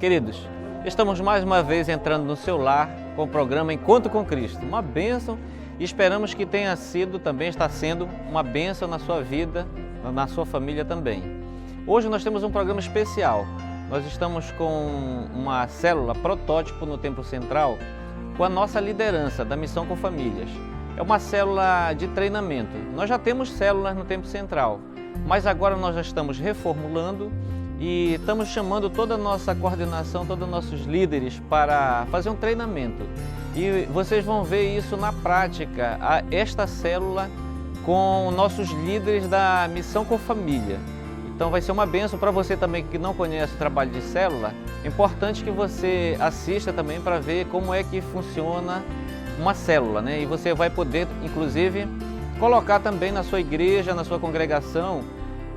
Queridos, estamos mais uma vez entrando no seu lar com o programa Encontro com Cristo. Uma bênção e esperamos que tenha sido, também está sendo, uma bênção na sua vida, na sua família também. Hoje nós temos um programa especial. Nós estamos com uma célula protótipo no Templo Central com a nossa liderança da Missão com Famílias. É uma célula de treinamento. Nós já temos células no Templo Central, mas agora nós já estamos reformulando e estamos chamando toda a nossa coordenação, todos os nossos líderes para fazer um treinamento. E vocês vão ver isso na prática, esta célula com nossos líderes da Missão com Família. Então vai ser uma bênção para você também que não conhece o trabalho de célula. É importante que você assista também para ver como é que funciona uma célula, né? E você vai poder, inclusive, colocar também na sua igreja, na sua congregação,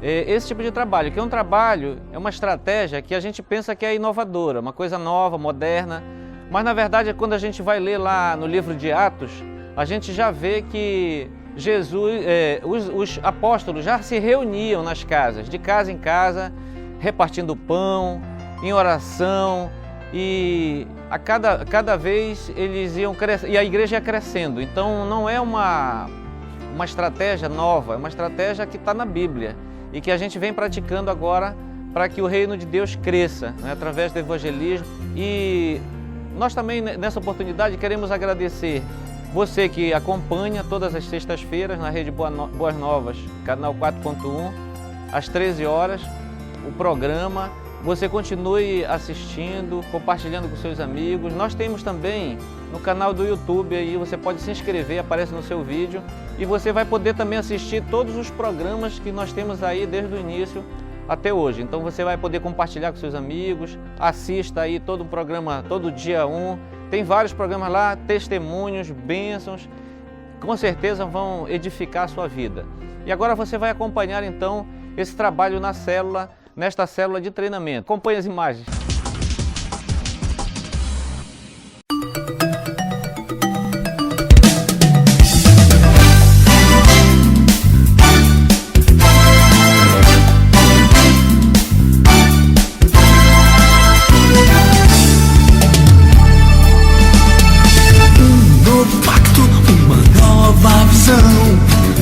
esse tipo de trabalho, que é um trabalho, é uma estratégia que a gente pensa que é inovadora, uma coisa nova, moderna, mas na verdade quando a gente vai ler lá no livro de Atos, a gente já vê que Jesus, os apóstolos já se reuniam nas casas, de casa em casa, repartindo pão, em oração, e a cada vez eles iam crescendo, e a igreja ia crescendo. Então não é uma estratégia nova, é uma estratégia que está na Bíblia e que a gente vem praticando agora para que o reino de Deus cresça, né, através do evangelismo. E nós também nessa oportunidade queremos agradecer você que acompanha todas as sextas-feiras na Rede Boas Novas, canal 4.1, às 13 horas, o programa. Você continue assistindo, compartilhando com seus amigos. Nós temos também no canal do YouTube, aí você pode se inscrever, aparece no seu vídeo, e você vai poder também assistir todos os programas que nós temos aí desde o início até hoje. Então você vai poder compartilhar com seus amigos, assista aí todo o programa, todo dia 1. Tem vários programas lá, testemunhos, bênçãos, com certeza vão edificar a sua vida. E agora você vai acompanhar então esse trabalho na célula, nesta célula de treinamento. Acompanhe as imagens.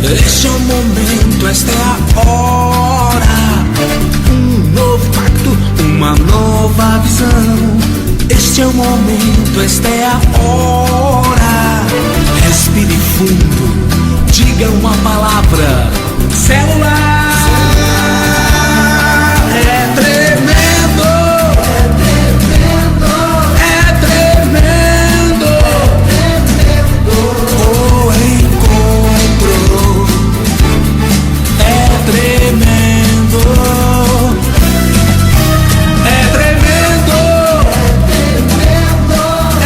Este é o momento, esta é a hora. Um novo pacto, uma nova visão. Este é o momento, esta é a hora. Respire fundo, diga uma palavra. Célula. É tremendo, é tremendo, é tremendo, o encontro é tremendo, é tremendo,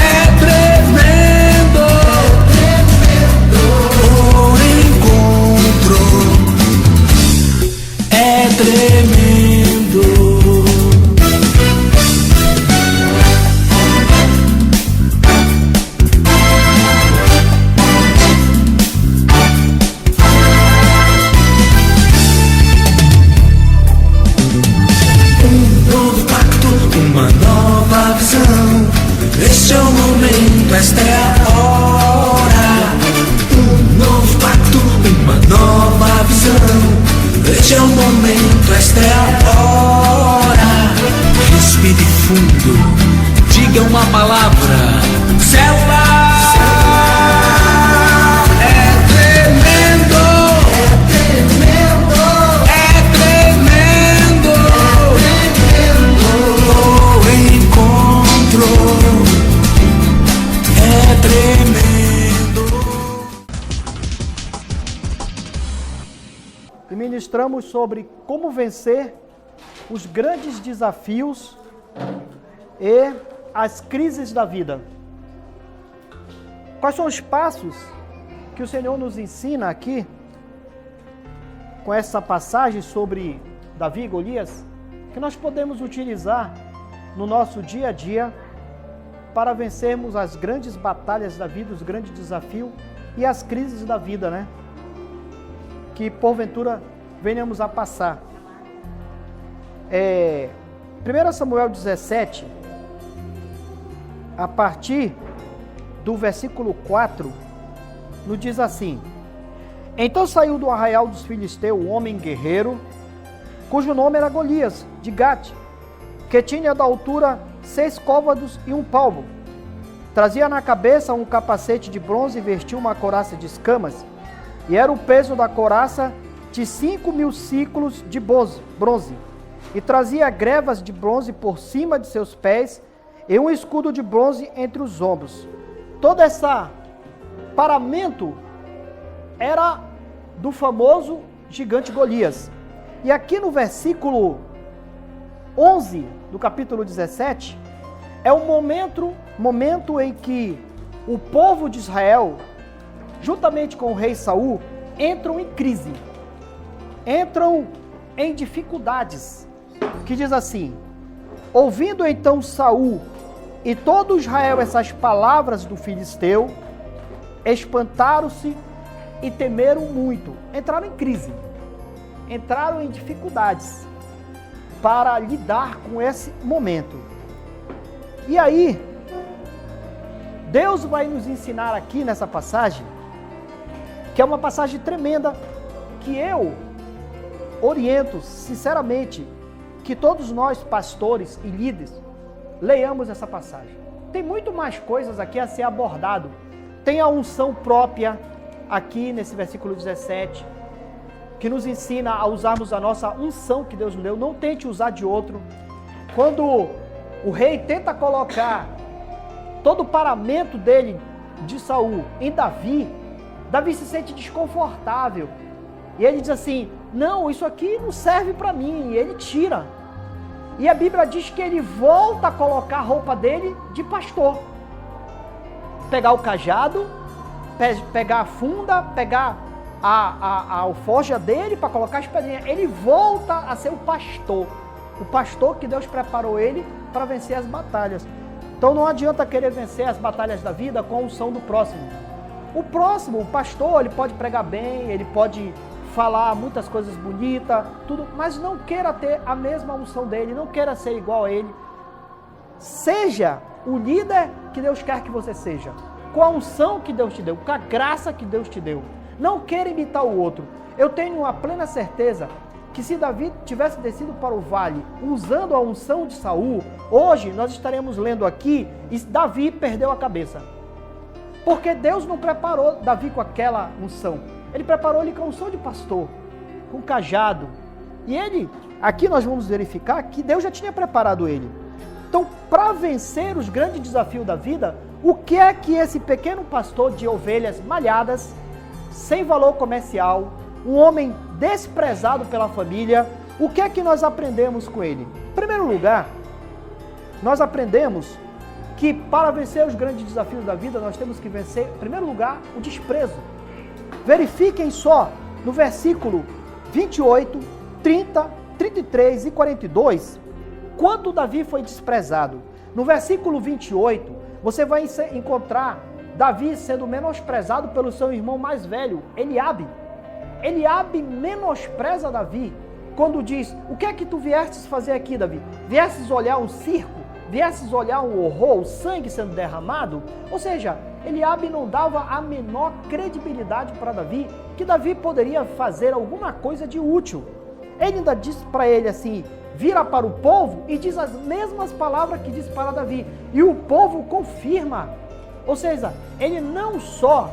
é tremendo, o encontro é tremendo. Este é o momento, esta é a hora. Um novo pacto, uma nova visão. Este é o momento, esta é a hora. Respire fundo, diga uma palavra. Célula. É tremendo, é tremendo, é tremendo, o encontro é tremendo. E ministramos sobre como vencer os grandes desafios e as crises da vida. Quais são os passos que o Senhor nos ensina aqui com essa passagem sobre Davi e Golias, que nós podemos utilizar no nosso dia a dia para vencermos as grandes batalhas da vida, os grandes desafios e as crises da vida, né? Que porventura venhamos a passar. 1 Samuel 17, a partir do versículo 4, nos diz assim: Então saiu do arraial dos filisteus um homem guerreiro, cujo nome era Golias, de Gate, que tinha da altura 6 côvados e 1 palmo. Trazia na cabeça um capacete de bronze e vestia uma couraça de escamas, e era o peso da couraça de 5.000 ciclos de bronze, e trazia grevas de bronze por cima de seus pés, e um escudo de bronze entre os ombros. Todo esse paramento era do famoso gigante Golias. E aqui no versículo 11 do capítulo 17, é o momento em que o povo de Israel, juntamente com o rei Saul, entram em crise, entram em dificuldades, que diz assim: ouvindo então Saul e todo Israel essas palavras do filisteu, espantaram-se e temeram muito. Entraram em crise, entraram em dificuldades para lidar com esse momento. E aí, Deus vai nos ensinar aqui nessa passagem, que é uma passagem tremenda, que eu oriento sinceramente que todos nós, pastores e líderes, leiamos essa passagem. Tem muito mais coisas aqui a ser abordado. Tem a unção própria aqui nesse versículo 17, que nos ensina a usarmos a nossa unção que Deus nos deu. Não tente usar de outro. Quando o rei tenta colocar todo o paramento dele, de Saul, em Davi, Davi se sente desconfortável. E ele diz assim: não, isso aqui não serve para mim. E ele tira. E a Bíblia diz que ele volta a colocar a roupa dele de pastor. Pegar o cajado, pegar a funda, pegar a alforja dele para colocar as pedrinhas. Ele volta a ser o pastor que Deus preparou ele para vencer as batalhas. Então não adianta querer vencer as batalhas da vida com a unção do próximo. O próximo, o pastor, ele pode pregar bem, ele pode falar muitas coisas bonitas, tudo, mas não queira ter a mesma unção dele, não queira ser igual a ele. Seja o líder que Deus quer que você seja, com a unção que Deus te deu, com a graça que Deus te deu. Não queira imitar o outro. Eu tenho a plena certeza que se Davi tivesse descido para o vale usando a unção de Saul, hoje nós estaremos lendo aqui e Davi perdeu a cabeça. Porque Deus não preparou Davi com aquela unção. Ele preparou ele com a unção de pastor, com cajado. E ele, aqui nós vamos verificar que Deus já tinha preparado ele. Então, para vencer os grandes desafios da vida, o que é que esse pequeno pastor de ovelhas malhadas, sem valor comercial, um homem desprezado pela família, o que é que nós aprendemos com ele? Em primeiro lugar, nós aprendemos que para vencer os grandes desafios da vida, nós temos que vencer, em primeiro lugar, o desprezo. Verifiquem só no versículo 28, 30, 33 e 42, quando Davi foi desprezado. No versículo 28, você vai encontrar Davi sendo menosprezado pelo seu irmão mais velho, Eliabe. Eliabe menospreza Davi quando diz: o que é que tu viestes fazer aqui, Davi? Viestes olhar um circo? Viesses olhar um horror, o sangue sendo derramado? Ou seja, Eliabe não dava a menor credibilidade para Davi, que Davi poderia fazer alguma coisa de útil. Ele ainda disse para ele assim, vira para o povo e diz as mesmas palavras que disse para Davi. E o povo confirma. Ou seja, ele não só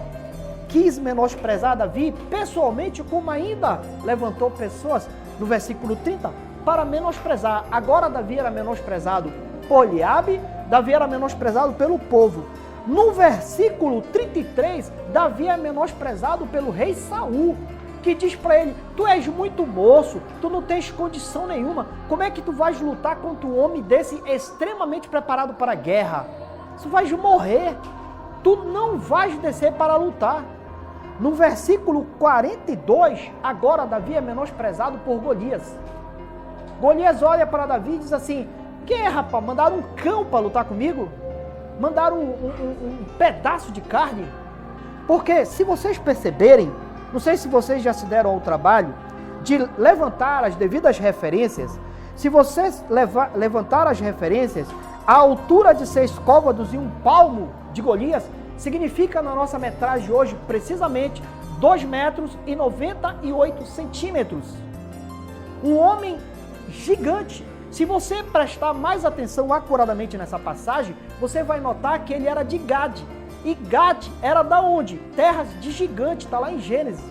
quis menosprezar Davi pessoalmente, como ainda levantou pessoas, no versículo 30, para menosprezar. Agora Davi era menosprezado por Eliabe, Davi era menosprezado pelo povo. No versículo 33, Davi é menosprezado pelo rei Saul, que diz para ele: tu és muito moço, tu não tens condição nenhuma, como é que tu vais lutar contra um homem desse extremamente preparado para a guerra? Tu vais morrer, tu não vais descer para lutar. No versículo 42, agora Davi é menosprezado por Golias. Golias olha para Davi e diz assim: que é, rapaz, mandaram um cão para lutar comigo? Mandaram um pedaço de carne? Porque se vocês perceberem, não sei se vocês já se deram ao trabalho de levantar as devidas referências. Se vocês levantar as referências, a altura de 6 côvados e 1 palmo de Golias significa na nossa metragem hoje precisamente 2 metros e 98 centímetros. Um homem gigante. Se você prestar mais atenção acuradamente nessa passagem, você vai notar que ele era de Gade. E Gade era da onde? Terras de gigante, está lá em Gênesis.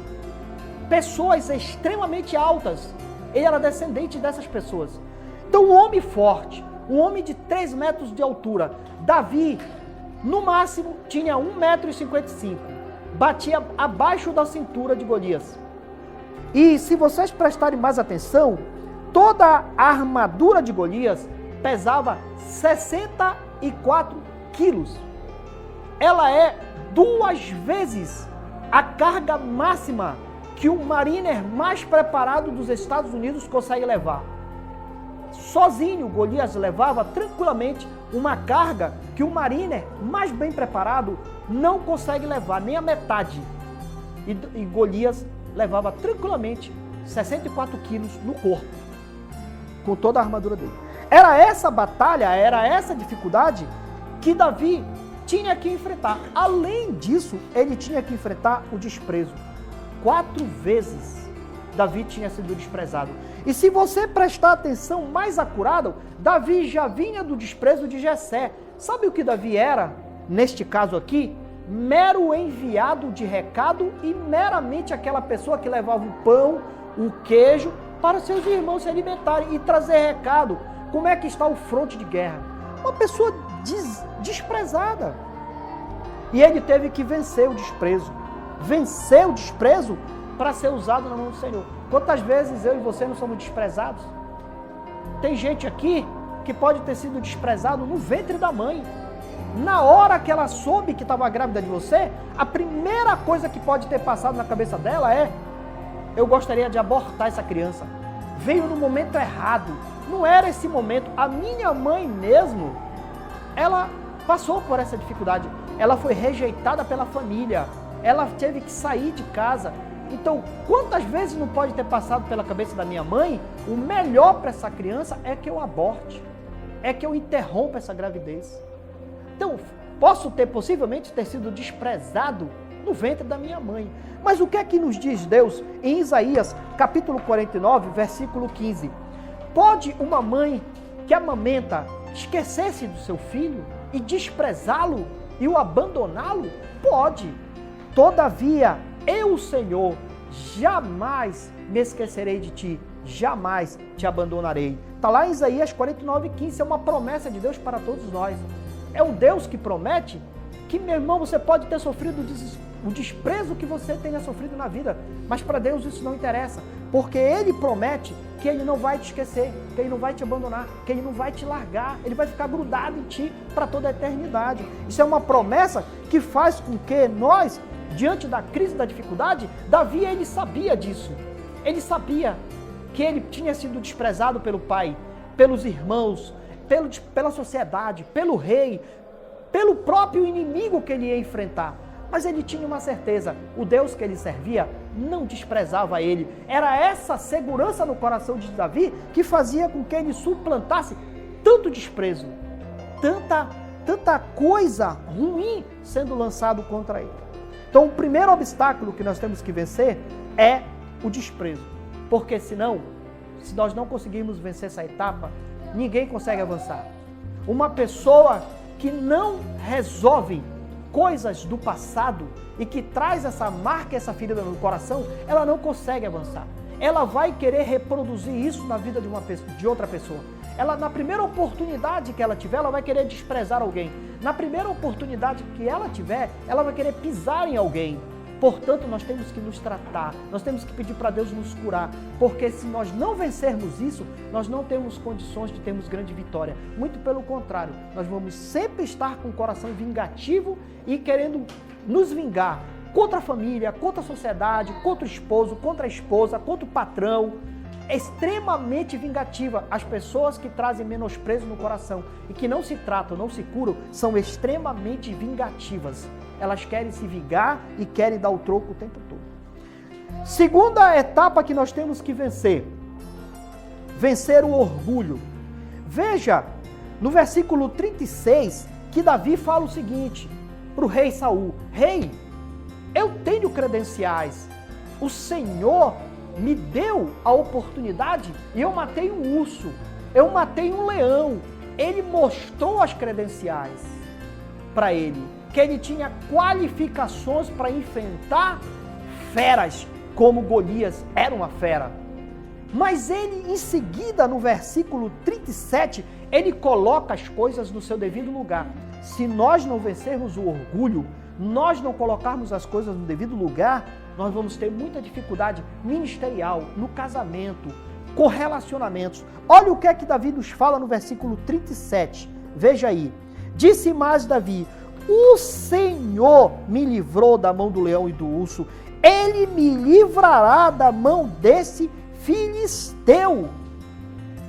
Pessoas extremamente altas. Ele era descendente dessas pessoas. Então, um homem forte, um homem de 3 metros de altura. Davi, no máximo, tinha 1,55 m. Batia abaixo da cintura de Golias. E se vocês prestarem mais atenção, toda a armadura de Golias pesava 64 quilos. Ela é 2 vezes a carga máxima que o mariner mais preparado dos Estados Unidos consegue levar. Sozinho, Golias levava tranquilamente uma carga que o mariner mais bem preparado não consegue levar, nem a metade. E Golias levava tranquilamente 64 quilos no corpo, com toda a armadura dele. Era essa batalha, era essa dificuldade que Davi tinha que enfrentar. Além disso, ele tinha que enfrentar o desprezo. 4 vezes Davi tinha sido desprezado. E se você prestar atenção mais acurada, Davi já vinha do desprezo de Jessé. Sabe o que Davi era, neste caso aqui? Mero enviado de recado e meramente aquela pessoa que levava o pão, o queijo, para seus irmãos se alimentarem e trazer recado. Como é que está o fronte de guerra? Uma pessoa desprezada. E ele teve que vencer o desprezo. Vencer o desprezo para ser usado na mão do Senhor. Quantas vezes eu e você não somos desprezados? Tem gente aqui que pode ter sido desprezado no ventre da mãe. Na hora que ela soube que estava grávida de você, a primeira coisa que pode ter passado na cabeça dela é: eu gostaria de abortar essa criança. Veio no momento errado. Não era esse momento. A minha mãe mesmo, ela passou por essa dificuldade. Ela foi rejeitada pela família. Ela teve que sair de casa. Então, quantas vezes não pode ter passado pela cabeça da minha mãe? O melhor para essa criança é que eu aborte. É que eu interrompa essa gravidez. Então, posso possivelmente ter sido desprezado no ventre da minha mãe. Mas o que é que nos diz Deus em Isaías, capítulo 49, versículo 15? Pode uma mãe que amamenta esquecer-se do seu filho e desprezá-lo e o abandoná-lo? Pode. Todavia, eu, Senhor, jamais me esquecerei de ti, jamais te abandonarei. Está lá em Isaías 49, 15, é uma promessa de Deus para todos nós. É um Deus que promete que, meu irmão, você pode ter sofrido o desprezo que você tenha sofrido na vida, mas para Deus isso não interessa, porque Ele promete que Ele não vai te esquecer, que Ele não vai te abandonar, que Ele não vai te largar, Ele vai ficar grudado em ti para toda a eternidade. Isso é uma promessa que faz com que nós, diante da crise, da dificuldade, Davi, ele sabia disso. Ele sabia que ele tinha sido desprezado pelo pai, pelos irmãos, pela sociedade, pelo rei, pelo próprio inimigo que ele ia enfrentar. Mas ele tinha uma certeza, o Deus que ele servia não desprezava ele. Era essa segurança no coração de Davi que fazia com que ele suplantasse tanto desprezo, tanta coisa ruim sendo lançado contra ele. Então, o primeiro obstáculo que nós temos que vencer é o desprezo. Porque senão, se nós não conseguirmos vencer essa etapa, ninguém consegue avançar. Uma pessoa que não resolve coisas do passado e que traz essa marca, essa ferida no coração, ela não consegue avançar. Ela vai querer reproduzir isso na vida de outra pessoa. Ela, na primeira oportunidade que ela tiver, ela vai querer desprezar alguém. Na primeira oportunidade que ela tiver, ela vai querer pisar em alguém. Portanto, nós temos que nos tratar, nós temos que pedir para Deus nos curar, porque se nós não vencermos isso, nós não temos condições de termos grande vitória. Muito pelo contrário, nós vamos sempre estar com o coração vingativo e querendo nos vingar contra a família, contra a sociedade, contra o esposo, contra a esposa, contra o patrão. É extremamente vingativa. As pessoas que trazem menosprezo no coração e que não se tratam, não se curam, são extremamente vingativas. Elas querem se vingar e querem dar o troco o tempo todo. Segunda etapa que nós temos que vencer. Vencer o orgulho. Veja, no versículo 36, que Davi fala o seguinte para o rei Saul: rei, eu tenho credenciais, o Senhor me deu a oportunidade e eu matei um urso, eu matei um leão. Ele mostrou as credenciais para ele, que ele tinha qualificações para enfrentar feras, como Golias era uma fera. Mas ele, em seguida, no versículo 37, ele coloca as coisas no seu devido lugar. Se nós não vencermos o orgulho, nós não colocarmos as coisas no devido lugar, nós vamos ter muita dificuldade ministerial, no casamento, com relacionamentos. Olha o que é que Davi nos fala no versículo 37. Veja aí. Disse mais Davi: o Senhor me livrou da mão do leão e do urso, ele me livrará da mão desse filisteu.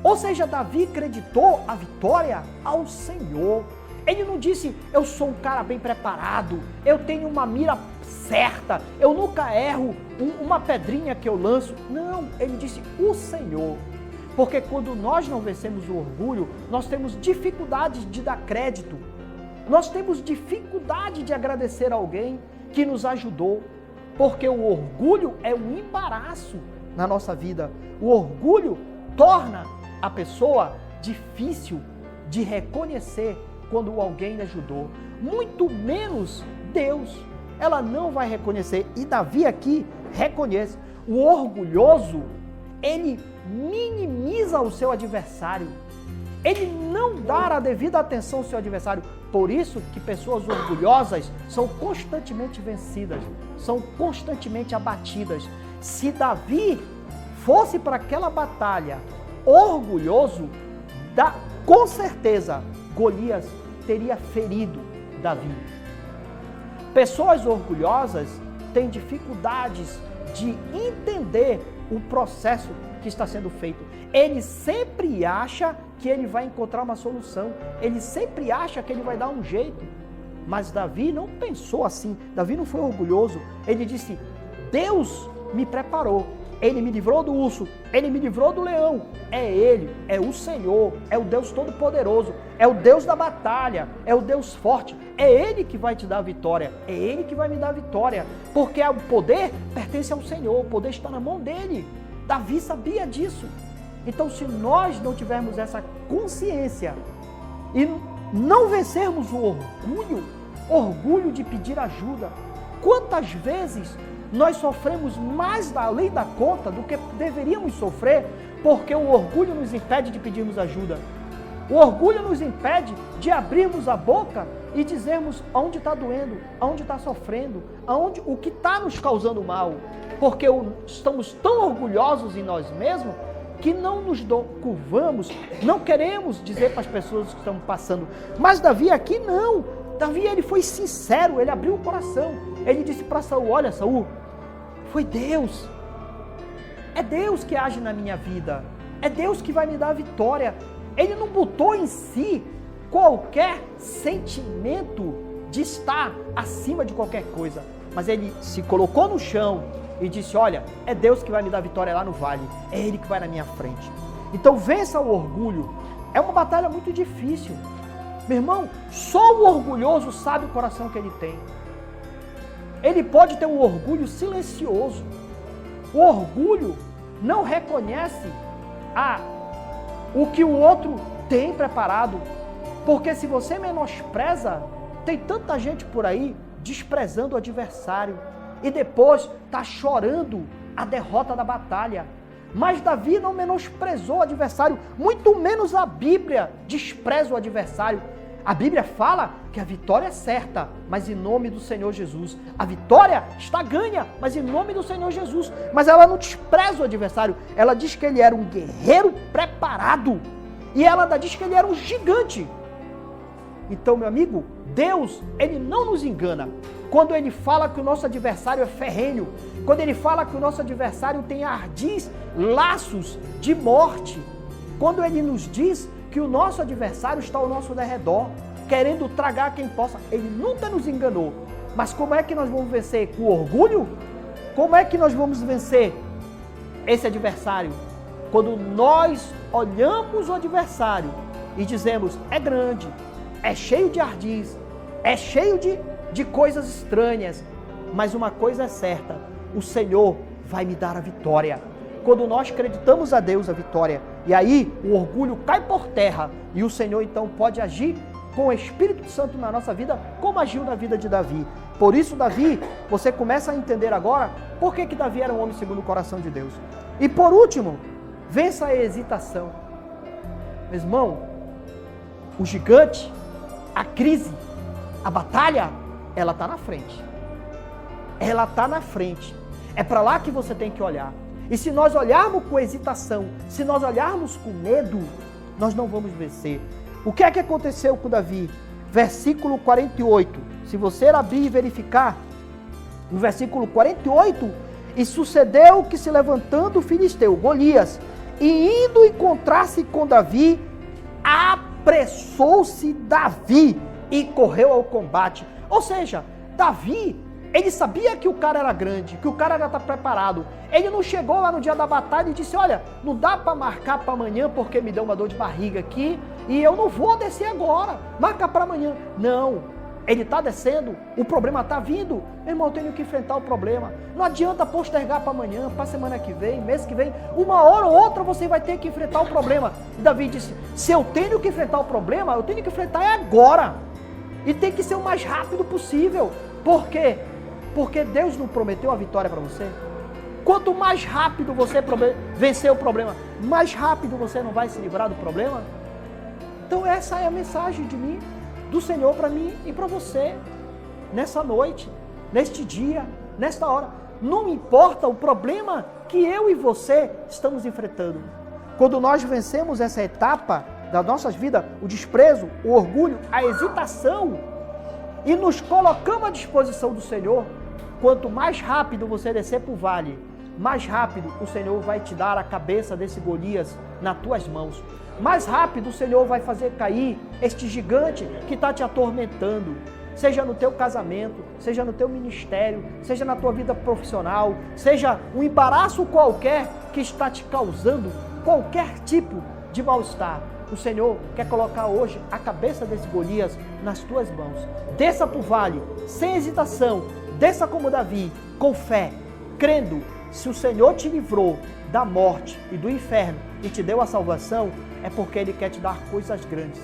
Ou seja, Davi acreditou a vitória ao Senhor. Ele não disse, eu sou um cara bem preparado, eu tenho uma mira certa, eu nunca erro uma pedrinha que eu lanço. Não, ele disse, o Senhor. Porque quando nós não vencemos o orgulho, nós temos dificuldade de dar crédito. Nós temos dificuldade de agradecer a alguém que nos ajudou. Porque o orgulho é um embaraço na nossa vida. O orgulho torna a pessoa difícil de reconhecer quando alguém lhe ajudou. Muito menos Deus. Ela não vai reconhecer. E Davi aqui reconhece. O orgulhoso, ele minimiza o seu adversário. Ele não dá a devida atenção ao seu adversário. Por isso que pessoas orgulhosas são constantemente vencidas, são constantemente abatidas. Se Davi fosse para aquela batalha orgulhoso, com certeza Golias teria ferido Davi. Pessoas orgulhosas têm dificuldades de entender o processo que está sendo feito. Ele sempre acha que ele vai encontrar uma solução. Ele sempre acha que ele vai dar um jeito. Mas Davi não pensou assim. Davi não foi orgulhoso. Ele disse, Deus me preparou. Ele me livrou do urso. Ele me livrou do leão. É Ele, é o Senhor, é o Deus Todo-Poderoso. É o Deus da batalha, é o Deus forte. É Ele que vai te dar a vitória. É Ele que vai me dar a vitória. Porque o poder pertence ao Senhor. O poder está na mão dEle. Davi sabia disso. Então, se nós não tivermos essa consciência e não vencermos o orgulho de pedir ajuda, quantas vezes nós sofremos mais além da conta do que deveríamos sofrer, porque o orgulho nos impede de pedirmos ajuda. O orgulho nos impede de abrirmos a boca e dizermos aonde está doendo, aonde está sofrendo, o que está nos causando mal. Porque estamos tão orgulhosos em nós mesmos que não nos curvamos, não queremos dizer para as pessoas que estão passando. Mas Davi aqui não. Davi, ele foi sincero, ele abriu o coração. Ele disse para Saul, olha Saul, foi Deus. É Deus que age na minha vida. É Deus que vai me dar a vitória. Ele não botou em si qualquer sentimento de estar acima de qualquer coisa. Mas ele se colocou no chão e disse, olha, é Deus que vai me dar vitória lá no vale, é Ele que vai na minha frente. Então vença o orgulho. É uma batalha muito difícil. Meu irmão, só o orgulhoso sabe o coração que ele tem. Ele pode ter um orgulho silencioso. O orgulho não reconhece o que o outro tem preparado. Porque se você menospreza, tem tanta gente por aí desprezando o adversário. E depois está chorando a derrota da batalha. Mas Davi não menosprezou o adversário, muito menos a Bíblia despreza o adversário. A Bíblia fala que a vitória é certa, mas em nome do Senhor Jesus. A vitória está ganha, mas em nome do Senhor Jesus. Mas ela não despreza o adversário, ela diz que ele era um guerreiro preparado. E ela ainda diz que ele era um gigante. Então, meu amigo, Deus, Ele não nos engana. Quando Ele fala que o nosso adversário é ferrenho, quando Ele fala que o nosso adversário tem ardis laços de morte, quando Ele nos diz que o nosso adversário está ao nosso derredor, querendo tragar quem possa, Ele nunca nos enganou. Mas como é que nós vamos vencer? Com orgulho? Como é que nós vamos vencer esse adversário? Quando nós olhamos o adversário e dizemos, é grande, é cheio de ardis, é cheio de coisas estranhas, mas uma coisa é certa, o Senhor vai me dar a vitória. Quando nós acreditamos a Deus a vitória, e aí o orgulho cai por terra, e o Senhor então pode agir com o Espírito Santo na nossa vida, como agiu na vida de Davi. Por isso Davi, você começa a entender agora, por que Davi era um homem segundo o coração de Deus. E por último, vença a hesitação. Meu irmão, o gigante, a crise, a batalha, ela está na frente. Ela está na frente. É para lá que você tem que olhar. E se nós olharmos com hesitação, se nós olharmos com medo, nós não vamos vencer. O que é que aconteceu com Davi? Versículo 48. Se você abrir e verificar, no versículo 48, e sucedeu que se levantando o filisteu, Golias, e indo encontrar-se com Davi, apressou-se Davi e correu ao combate. Ou seja, Davi, ele sabia que o cara era grande, que o cara já está preparado. Ele não chegou lá no dia da batalha e disse, olha, não dá para marcar para amanhã porque me deu uma dor de barriga aqui e eu não vou descer agora, marca para amanhã. Não, ele está descendo, o problema está vindo. Meu irmão, eu tenho que enfrentar o problema. Não adianta postergar para amanhã, para semana que vem, mês que vem. Uma hora ou outra você vai ter que enfrentar o problema. E Davi disse, se eu tenho que enfrentar o problema, eu tenho que enfrentar agora. E tem que ser o mais rápido possível. Por quê? Porque Deus não prometeu a vitória para você. Quanto mais rápido você vencer o problema, mais rápido você não vai se livrar do problema. Então essa é a mensagem de mim, do Senhor para mim e para você. Nessa noite, neste dia, nesta hora. Não importa o problema que eu e você estamos enfrentando. Quando nós vencemos essa etapa das nossas vidas, o desprezo, o orgulho, a hesitação, e nos colocamos à disposição do Senhor, quanto mais rápido você descer para o vale, mais rápido o Senhor vai te dar a cabeça desse Golias nas tuas mãos. Mais rápido o Senhor vai fazer cair este gigante que está te atormentando. Seja no teu casamento, seja no teu ministério, seja na tua vida profissional, seja um embaraço qualquer que está te causando qualquer tipo de mal-estar. O Senhor quer colocar hoje a cabeça desse Golias nas tuas mãos. Desça para o vale, sem hesitação, desça como Davi, com fé, crendo. Se o Senhor te livrou da morte e do inferno e te deu a salvação, é porque Ele quer te dar coisas grandes.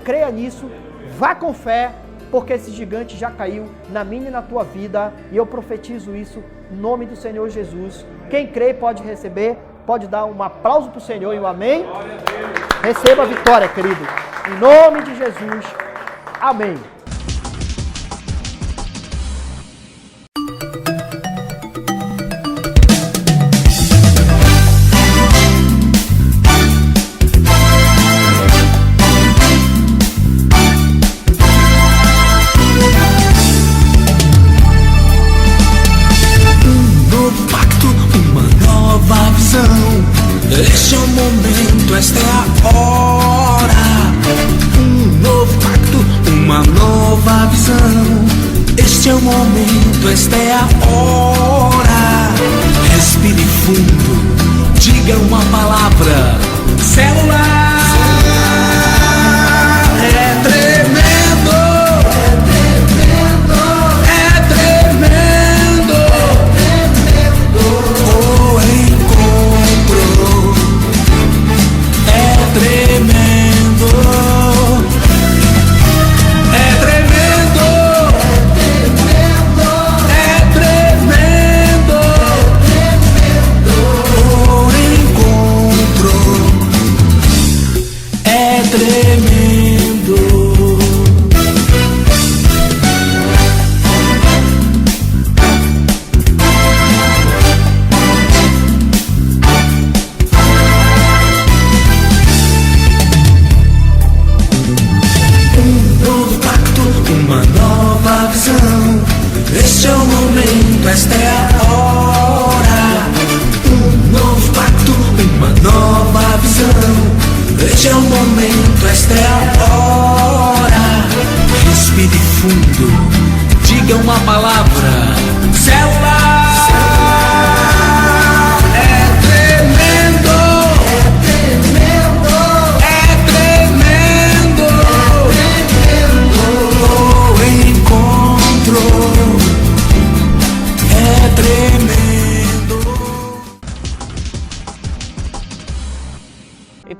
Creia nisso, vá com fé, porque esse gigante já caiu na minha e na tua vida, e eu profetizo isso em nome do Senhor Jesus. Quem crê pode receber, pode dar um aplauso para o Senhor e um amém. Receba a vitória, querido, em nome de Jesus, amém. Este é o momento, esta é a hora. Um novo pacto, uma nova visão. Este é o momento, esta é a hora. Respire fundo, diga uma palavra. Célula. É tremendo, é tremendo, é tremendo, é tremendo. O encontro é tremendo, é tremendo, é tremendo, é tremendo.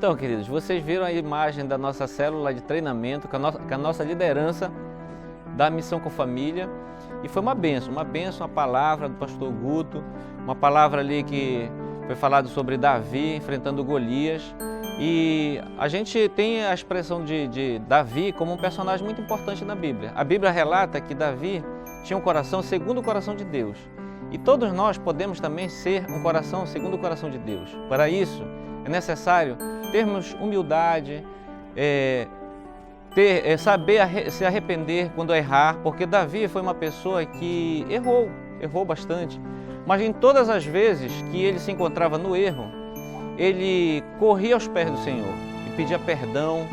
Então, queridos, vocês viram a imagem da nossa célula de treinamento com a nossa liderança da Missão com Família, e foi uma bênção, a palavra do pastor Guto, uma palavra ali que foi falado sobre Davi enfrentando Golias, e a gente tem a expressão de Davi como um personagem muito importante na Bíblia. A Bíblia relata que Davi tinha um coração segundo o coração de Deus, e todos nós podemos também ser um coração segundo o coração de Deus. Para isso, é necessário termos humildade, saber se arrepender quando errar, porque Davi foi uma pessoa que errou bastante, mas em todas as vezes que ele se encontrava no erro, ele corria aos pés do Senhor e pedia perdão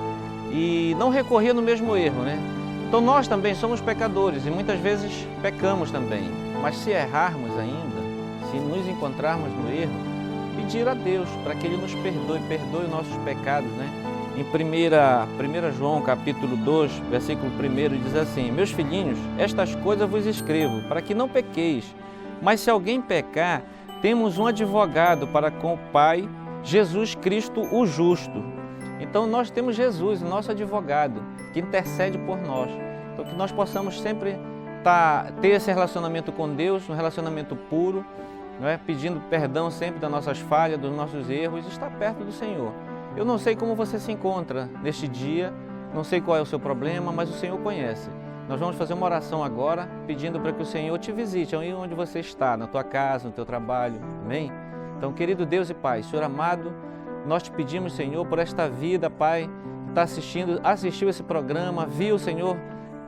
e não recorria no mesmo erro, né? Então nós também somos pecadores e muitas vezes pecamos também, mas se errarmos ainda, se nos encontrarmos no erro, pedir a Deus para que Ele nos perdoe os nossos pecados, né? Em 1 João capítulo 2, versículo 1, diz assim: Meus filhinhos, estas coisas vos escrevo, para que não pequeis. Mas se alguém pecar, temos um advogado para com o Pai, Jesus Cristo o justo. Então nós temos Jesus, o nosso advogado, que intercede por nós. Então que nós possamos sempre ter esse relacionamento com Deus, um relacionamento puro, não é? Pedindo perdão sempre das nossas falhas, dos nossos erros, e estar perto do Senhor. Eu não sei como você se encontra neste dia, não sei qual é o seu problema, mas o Senhor conhece. Nós vamos fazer uma oração agora, pedindo para que o Senhor te visite aí onde você está, na tua casa, no teu trabalho. Amém? Então, querido Deus e Pai, Senhor amado, nós te pedimos, Senhor, por esta vida, Pai, que está assistiu esse programa, viu, Senhor,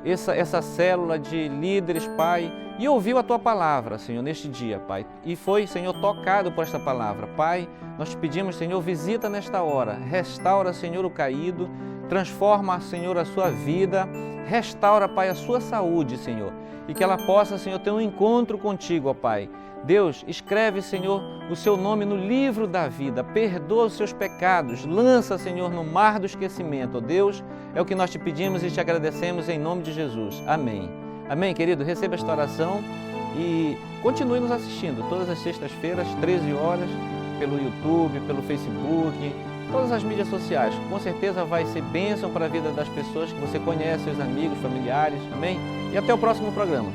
essa célula de líderes, Pai, e ouviu a Tua palavra, Senhor, neste dia, Pai. E foi, Senhor, tocado por esta palavra. Pai, nós te pedimos, Senhor, visita nesta hora, restaura, Senhor, o caído, transforma, Senhor, a sua vida, restaura, Pai, a sua saúde, Senhor, e que ela possa, Senhor, ter um encontro contigo, ó Pai. Deus, escreve, Senhor, o seu nome no livro da vida, perdoa os seus pecados, lança, Senhor, no mar do esquecimento. Ó Deus, é o que nós te pedimos e te agradecemos em nome de Jesus. Amém. Amém, querido? Receba esta oração e continue nos assistindo todas as sextas-feiras, 13 horas, pelo YouTube, pelo Facebook, todas as mídias sociais. Com certeza vai ser bênção para a vida das pessoas que você conhece, seus amigos, familiares. Amém? E até o próximo programa.